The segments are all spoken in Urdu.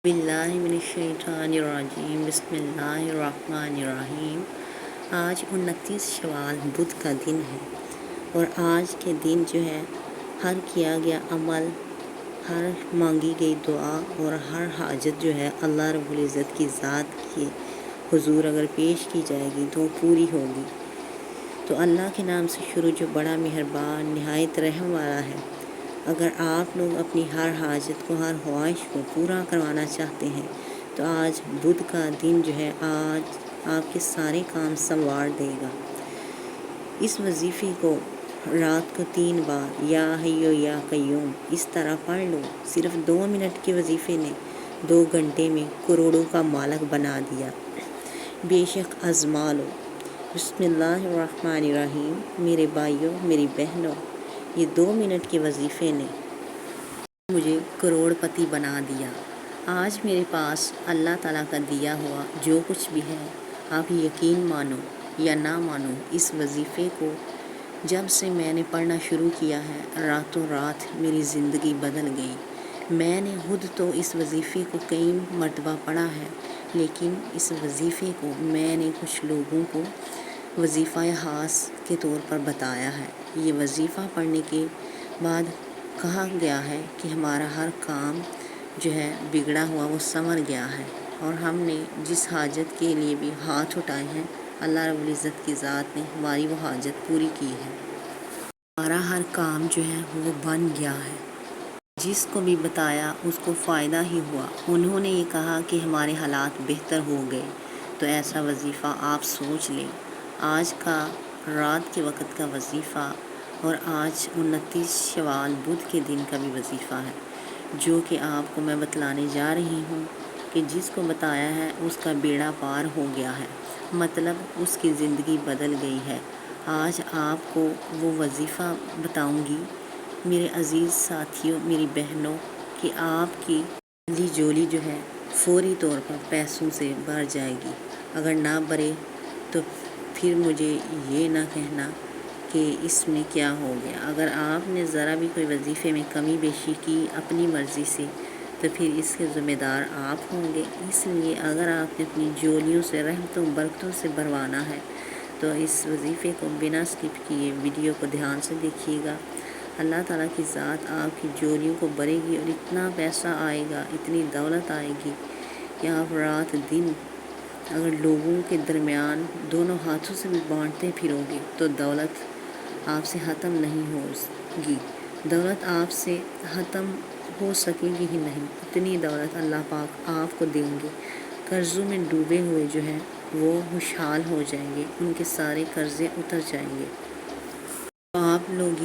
باللہ من الشیطان الرجیم بسم اللہ الرحمن الرحیم۔ آج 29 شوال بدھ کا دن ہے اور آج کے دن جو ہے ہر کیا گیا عمل، ہر مانگی گئی دعا اور ہر حاجت جو ہے اللہ رب العزت کی ذات کے حضور اگر پیش کی جائے گی تو پوری ہوگی۔ تو اللہ کے نام سے شروع جو بڑا مہربان نہایت رحم والا ہے۔ اگر آپ لوگ اپنی ہر حاجت کو، ہر خواہش کو پورا کروانا چاہتے ہیں تو آج بدھ کا دن جو ہے آج آپ کے سارے کام سنوار دے گا۔ اس وظیفے کو رات کو 3 بار یا حیو یا قیوم اس طرح پڑھ لو۔ صرف 2 منٹ کے وظیفے نے 2 گھنٹے میں کروڑوں کا مالک بنا دیا۔ بے شک آزما لو۔ بسم اللہ الرحمن الرحیم۔ میرے بھائیوں، میری بہنوں، یہ 2 منٹ کے وظیفے نے مجھے کروڑ پتی بنا دیا۔ آج میرے پاس اللہ تعالیٰ کا دیا ہوا جو کچھ بھی ہے، آپ یقین مانو یا نہ مانو، اس وظیفے کو جب سے میں نے پڑھنا شروع کیا ہے راتوں رات میری زندگی بدل گئی۔ میں نے خود تو اس وظیفے کو کئی مرتبہ پڑھا ہے، لیکن اس وظیفے کو میں نے کچھ لوگوں کو وظیفہ خاص کے طور پر بتایا ہے۔ یہ وظیفہ پڑھنے کے بعد کہا گیا ہے کہ ہمارا ہر کام جو ہے بگڑا ہوا وہ سنور گیا ہے، اور ہم نے جس حاجت کے لیے بھی ہاتھ اٹھائے ہیں اللہ رب العزت کی ذات نے ہماری وہ حاجت پوری کی ہے۔ ہمارا ہر کام جو ہے وہ بن گیا ہے۔ جس کو بھی بتایا اس کو فائدہ ہی ہوا۔ انہوں نے یہ کہا کہ ہمارے حالات بہتر ہو گئے۔ تو ایسا وظیفہ آپ سوچ لیں۔ آج کا رات کے وقت کا وظیفہ اور آج 29 شوال بدھ کے دن کا بھی وظیفہ ہے، جو کہ آپ کو میں بتلانے جا رہی ہوں کہ جس کو بتایا ہے اس کا بیڑا پار ہو گیا ہے، مطلب اس کی زندگی بدل گئی ہے۔ آج آپ کو وہ وظیفہ بتاؤں گی میرے عزیز ساتھیوں، میری بہنوں، کہ آپ کی مالی جولی جو ہے فوری طور پر پیسوں سے بھر جائے گی۔ اگر نہ بھرے تو پھر مجھے یہ نہ کہنا کہ اس میں کیا ہو گیا۔ اگر آپ نے ذرا بھی کوئی وظیفے میں کمی بیشی کی اپنی مرضی سے تو پھر اس کے ذمہ دار آپ ہوں گے۔ اس لیے اگر آپ نے اپنی جولیوں سے رحمتوں برکتوں سے بھروانا ہے تو اس وظیفے کو بنا اسکپ کیے ویڈیو کو دھیان سے دیکھیے گا۔ اللہ تعالیٰ کی ذات آپ کی جولیوں کو بھرے گی اور اتنا پیسہ آئے گا، اتنی دولت آئے گی کہ آپ رات دن اگر لوگوں کے درمیان دونوں ہاتھوں سے بھی بانٹتے پھرو گے تو دولت آپ سے ختم نہیں ہوگی۔ دولت آپ سے ختم ہو سکے گی ہی نہیں، اتنی دولت اللہ پاک آپ کو دیں گے۔ قرضوں میں ڈوبے ہوئے جو ہیں وہ خوشحال ہو جائیں گے، ان کے سارے قرضے اتر جائیں گے۔ تو آپ لوگ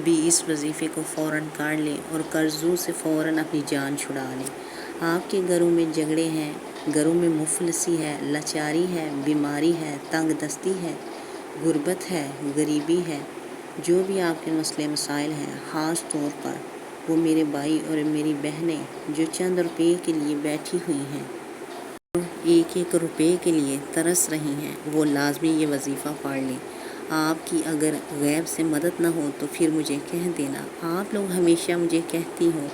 بھی اس وظیفے کو فوراً کر لیں اور قرضوں سے فوراً اپنی جان چھڑا لیں۔ آپ کے گھروں میں جھگڑے ہیں، گھروں میں مفلسی ہے، لاچاری ہے، بیماری ہے، تنگ دستی ہے، غربت ہے، غریبی ہے، جو بھی آپ کے مسئلے مسائل ہیں، خاص طور پر وہ میرے بھائی اور میری بہنیں جو چند روپے کے لیے بیٹھی ہوئی ہیں، ایک ایک روپے کے لیے ترس رہی ہیں، وہ لازمی یہ وظیفہ پڑھ لیں۔ آپ کی اگر غیب سے مدد نہ ہو تو پھر مجھے کہہ دینا۔ آپ لوگ ہمیشہ مجھے کہتی ہو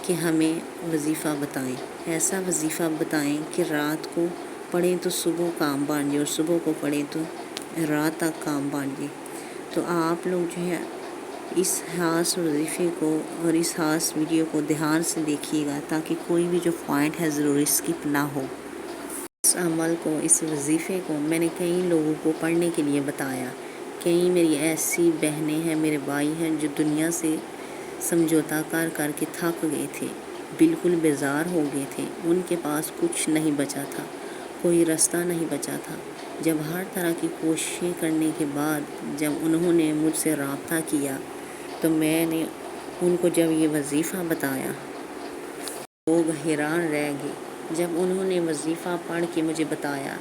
کہ ہمیں وظیفہ بتائیں، ایسا وظیفہ بتائیں کہ رات کو پڑھیں تو صبح کام بن جائے اور صبح کو پڑھیں تو رات تک کام بن جائے۔ تو آپ لوگ جو ہے اس خاص وظیفے کو اور اس خاص ویڈیو کو دھیان سے دیکھیے گا تاکہ کوئی بھی جو پوائنٹ ہے ضروری اسکپ نہ ہو۔ اس عمل کو، اس وظیفے کو میں نے کئی لوگوں کو پڑھنے کے لیے بتایا۔ کئی میری ایسی بہنیں ہیں، میرے بھائی ہیں جو دنیا سے سمجھوتا کر کر کے تھک گئے تھے، بالکل بیزار ہو گئے تھے، ان کے پاس کچھ نہیں بچا تھا، کوئی راستہ نہیں بچا تھا۔ جب ہر طرح کی کوششیں کرنے کے بعد جب انہوں نے مجھ سے رابطہ کیا تو میں نے ان کو جب یہ وظیفہ بتایا لوگ حیران رہ گئے۔ جب انہوں نے وظیفہ پڑھ کے مجھے بتایا،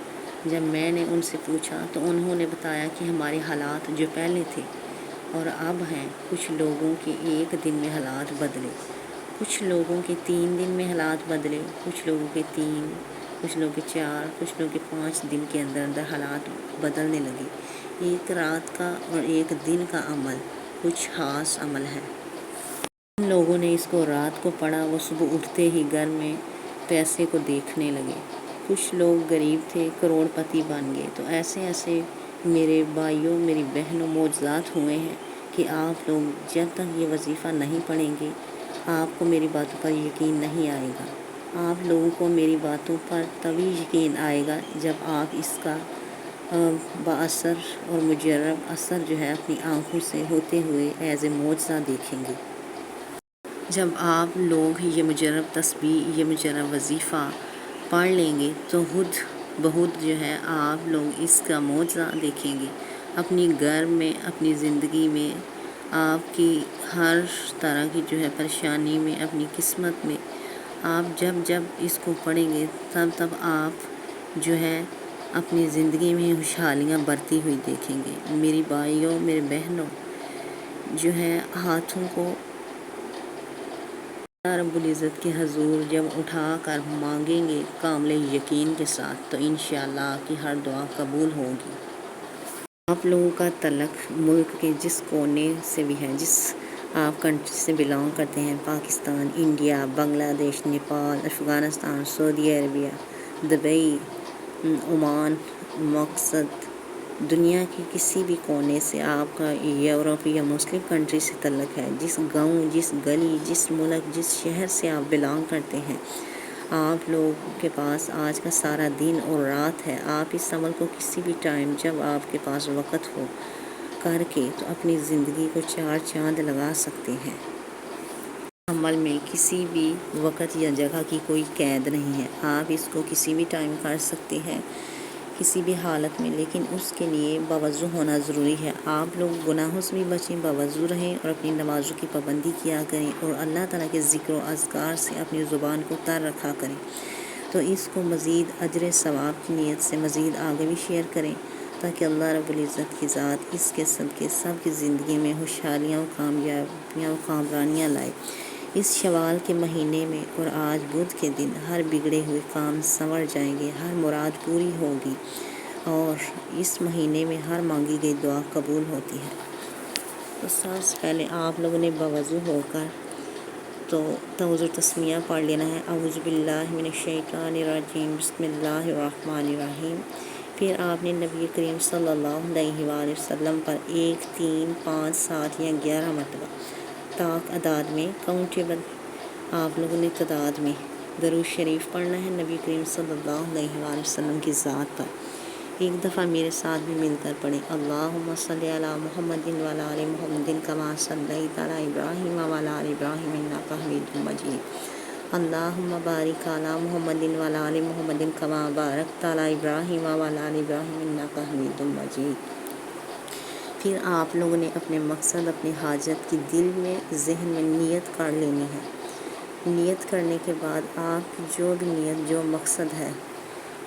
جب میں نے ان سے پوچھا تو انہوں نے بتایا کہ ہمارے حالات جو پہلے تھے اور اب ہیں، کچھ لوگوں کے 1 دن میں حالات بدلے، کچھ لوگوں کے 3 دن میں حالات بدلے، کچھ لوگوں کے 3، کچھ لوگوں کے 4، کچھ لوگوں کے 5 دن کے اندر اندر حالات بدلنے لگے۔ 1 رات کا اور 1 دن کا عمل کچھ خاص عمل ہے۔ ان لوگوں نے اس کو رات کو پڑھا، وہ صبح اٹھتے ہی گھر میں پیسے کو دیکھنے لگے، کچھ لوگ غریب تھے کروڑ پتی بن گئے۔ تو ایسے ایسے میرے بھائیوں میری بہنوں معجزات ہوئے ہیں کہ آپ لوگ جب تک یہ وظیفہ نہیں پڑھیں گے آپ کو میری باتوں پر یقین نہیں آئے گا۔ آپ لوگوں کو میری باتوں پر تبھی یقین آئے گا جب آپ اس کا بااثر اور مجرب اثر جو ہے اپنی آنکھوں سے ہوتے ہوئے ایز اے معجزہ دیکھیں گے۔ جب آپ لوگ یہ مجرب تسبیح یہ مجرب وظیفہ پڑھ لیں گے تو خود بہت جو ہے آپ لوگ اس کا معجزہ دیکھیں گے اپنی گھر میں، اپنی زندگی میں، آپ کی ہر طرح کی جو ہے پریشانی میں، اپنی قسمت میں۔ آپ جب جب اس کو پڑھیں گے تب تب آپ جو ہے اپنی زندگی میں خوشحالیاں بڑھتی ہوئی دیکھیں گے۔ میری بھائیوں میرے بہنوں جو ہے ہاتھوں کو اللہ رب العزت کے حضور جب اٹھا کر مانگیں گے کامل یقین کے ساتھ تو انشاءاللہ آپ کی ہر دعا قبول ہوگی۔ آپ لوگوں کا تعلق ملک کے جس کونے سے بھی ہے، جس آپ کنٹری سے بلانگ کرتے ہیں، پاکستان، انڈیا، بنگلہ دیش، نیپال، افغانستان، سعودی عربیہ، دبئی، عمان، مقصد دنیا کے کسی بھی کونے سے آپ کا یورپ یا مسلم کنٹری سے تعلق ہے، جس گاؤں، جس گلی، جس ملک، جس شہر سے آپ بلانگ کرتے ہیں، آپ لوگوں کے پاس آج کا سارا دن اور رات ہے۔ آپ اس عمل کو کسی بھی ٹائم جب آپ کے پاس وقت ہو کر کے تو اپنی زندگی کو چار چاند لگا سکتے ہیں۔ عمل میں کسی بھی وقت یا جگہ کی کوئی قید نہیں ہے، آپ اس کو کسی بھی ٹائم کر سکتے ہیں، کسی بھی حالت میں، لیکن اس کے لیے باوضو ہونا ضروری ہے۔ آپ لوگ گناہوں سے بھی بچیں، باوضو رہیں اور اپنی نمازوں کی پابندی کیا کریں اور اللہ تعالیٰ کے ذکر و اذکار سے اپنی زبان کو تر رکھا کریں۔ تو اس کو مزید اجر ثواب کی نیت سے مزید آگے بھی شیئر کریں تاکہ اللہ رب العزت کی ذات اس کے صدقے سب کی زندگی میں خوشحالیاں و کامیابیاں و کامرانیاں لائے۔ اس شوال کے مہینے میں اور آج بدھ کے دن ہر بگڑے ہوئے کام سنور جائیں گے، ہر مراد پوری ہوگی اور اس مہینے میں ہر مانگی گئی دعا قبول ہوتی ہے۔ تو سب سے پہلے آپ لوگوں نے باوضو ہو کر تو تعوذ و تسمیہ پڑھ لینا ہے، اعوذ باللہ من الشیطان الرجیم، بسم اللہ الرحمن الرحیم۔ پھر آپ نے نبی کریم صلی اللہ علیہ وآلہ وسلم پر 1، 3، 5، 7 یا 11 مرتبہ طاق اعداد میں کاؤنٹیبل آپ لوگوں نے تعداد میں درود شریف پڑھنا ہے نبی کریم صلی اللہ علیہ وآلہ وسلم کی ذات پر۔ ایک دفعہ میرے ساتھ بھی مل کر پڑھیں، اللہم صلی علی محمد وعلی آل محمد کما صلیت علی ابراہیم وعلی آل ابراہیم انک حمید مجید، اللہم بارک علی محمد وعلی آل محمد کما بارکت علی ابراہیم وعلی آل ابراہیم انک حمید مجید۔ پھر آپ لوگوں نے اپنے مقصد، اپنی حاجت کی دل میں ذہن میں نیت کر لینی ہے۔ نیت کرنے کے بعد آپ کی جو بھی نیت جو مقصد ہے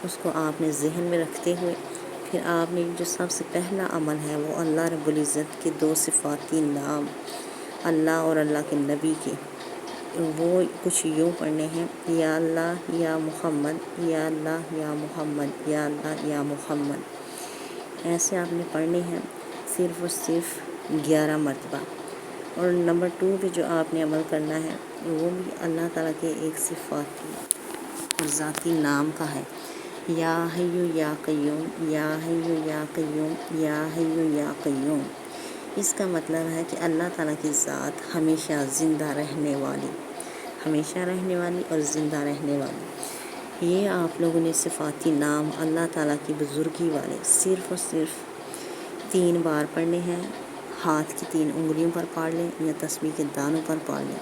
اس کو آپ نے ذہن میں رکھتے ہوئے پھر آپ نے جو سب سے پہلا عمل ہے وہ اللہ رب العزت کے 2 صفاتی نام اللہ اور اللہ کے نبی کے، وہ کچھ یوں پڑھنے ہیں، یا اللہ یا محمد، یا اللہ یا محمد، یا اللہ یا محمد، ایسے آپ نے پڑھنے ہیں صرف اور صرف 11 مرتبہ۔ اور نمبر 2 پہ جو آپ نے عمل کرنا ہے وہ بھی اللہ تعالیٰ کے ایک صفاتی اور ذاتی نام کا ہے، یا حیو یا قیوم، یا حیو یا قیوم، یا حیو یا قیوم۔ اس کا مطلب ہے کہ اللہ تعالیٰ کی ذات ہمیشہ زندہ رہنے والی، ہمیشہ رہنے والی اور زندہ رہنے والی۔ یہ آپ لوگوں نے صفاتی نام اللہ تعالیٰ کی بزرگی والے صرف اور صرف 3 بار پڑھنے ہیں، ہاتھ کی 3 انگلیوں پر پڑھ لیں یا تسبیح کے دانوں پر پڑھ لیں،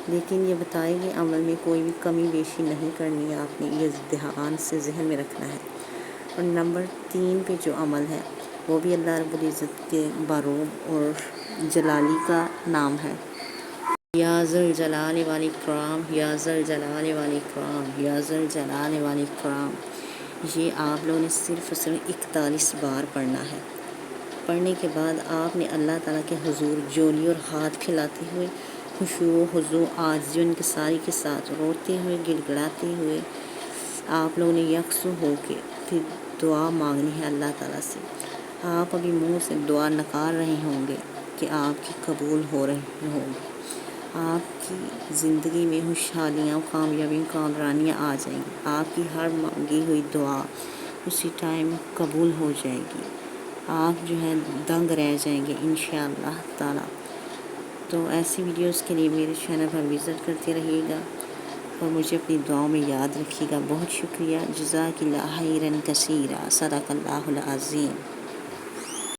لیکن یہ بتائے گئے عمل میں کوئی بھی کمی بیشی نہیں کرنی ہے، آپ نے یہ دھیان سے ذہن میں رکھنا ہے۔ اور نمبر 3 پہ جو عمل ہے وہ بھی اللہ رب العزت کے باروب اور جلالی کا نام ہے، یا ذوالجلال والاکرام، یا ذوالجلال والاکرام، یا ذوالجلال والاکرام۔ یہ آپ لوگوں نے صرف اور صرف 41 بار پڑھنا ہے۔ پڑھنے کے بعد آپ نے اللہ تعالیٰ کے حضور جولی اور ہاتھ پھیلاتے ہوئے خشوع و خضوع عاجزی و انکساری کے ساتھ روتے ہوئے گڑ گڑاتے ہوئے آپ لوگوں نے یکسو ہو کے پھر دعا مانگنی ہے اللہ تعالیٰ سے۔ آپ ابھی منہ سے دعا نکال رہے ہوں گے کہ آپ کی قبول ہو رہی ہوگی، آپ کی زندگی میں خوشحالیاں، کامیابیاں، کامرانیاں آ جائیں گی۔ آپ کی ہر مانگی ہوئی دعا اسی ٹائم قبول ہو جائے گی۔ آپ جو ہے دنگ رہ جائیں گے انشاءاللہ تعالی۔ تو ایسی ویڈیوز کے لیے میرے چینل پر وزٹ کرتے رہیے گا اور مجھے اپنی دعاؤں میں یاد رکھیے گا۔ بہت شکریہ۔ جزاک اللہ خیرا کثیرا۔ صدق اللہ العظیم۔